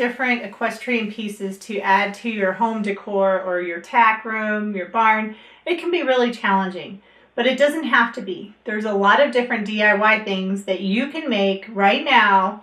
different equestrian pieces to add to your home decor or your tack room, your barn, it can be really challenging. But it doesn't have to be. There's a lot of different DIY things that you can make right now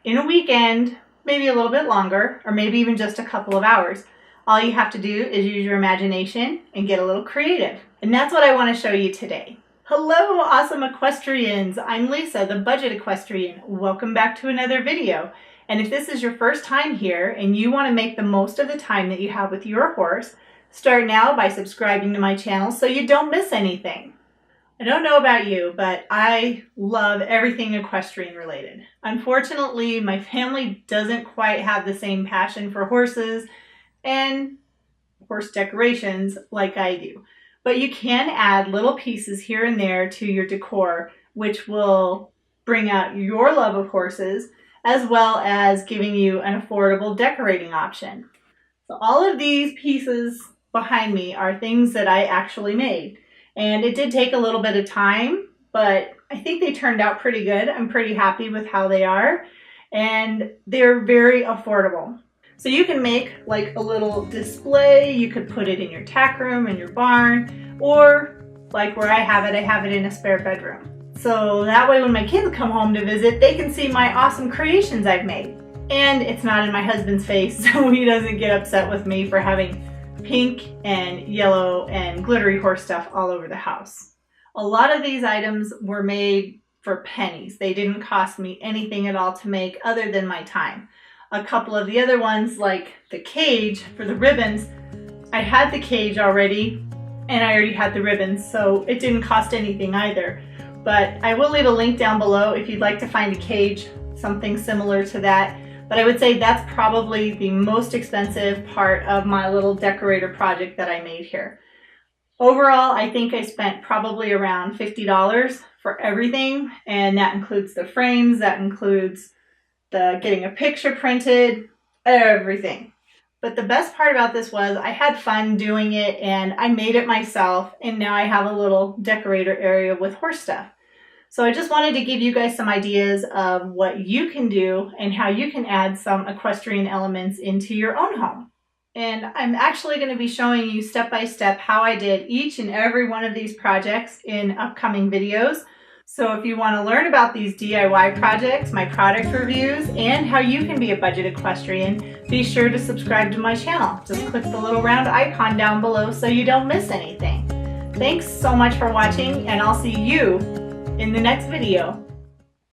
in a weekend, maybe a little bit longer, or maybe even just a couple of hours. All you have to do is use your imagination and get a little creative. And that's what I want to show you today. Hello, awesome equestrians. I'm Lisa, the Budget Equestrian. Welcome back to another video. And if this is your first time here and you want to make the most of the time that you have with your horse, start now by subscribing to my channel so you don't miss anything. I don't know about you, but I love everything equestrian related. Unfortunately, my family doesn't quite have the same passion for horses and horse decorations like I do. But you can add little pieces here and there to your decor, which will bring out your love of horses, as well as giving you an affordable decorating option. So all of these pieces behind me are things that I actually made. And it did take a little bit of time, but I think they turned out pretty good. I'm pretty happy with how they are, and they're very affordable. So you can make like a little display, you could put it in your tack room, in your barn, or like where I have it in a spare bedroom. So that way when my kids come home to visit, they can see my awesome creations I've made. And it's not in my husband's face, so he doesn't get upset with me for having pink and yellow and glittery horse stuff all over the house. A lot of these items were made for pennies. They didn't cost me anything at all to make other than my time. A couple of the other ones, like the cage for the ribbons, I had the cage already and I already had the ribbons, so it didn't cost anything either. But I will leave a link down below if you'd like to find a cage, something similar to that. But I would say that's probably the most expensive part of my little decorator project that I made here. Overall, I think I spent probably around $50 for everything, and that includes the frames, that includes the getting a picture printed, everything. But the best part about this was I had fun doing it, and I made it myself, and now I have a little decorator area with horse stuff. So I just wanted to give you guys some ideas of what you can do and how you can add some equestrian elements into your own home. And I'm actually going to be showing you step by step how I did each and every one of these projects in upcoming videos. So if you want to learn about these DIY projects, my product reviews, and how you can be a budget equestrian, be sure to subscribe to my channel. Just click the little round icon down below so you don't miss anything. Thanks so much for watching, and I'll see you in the next video.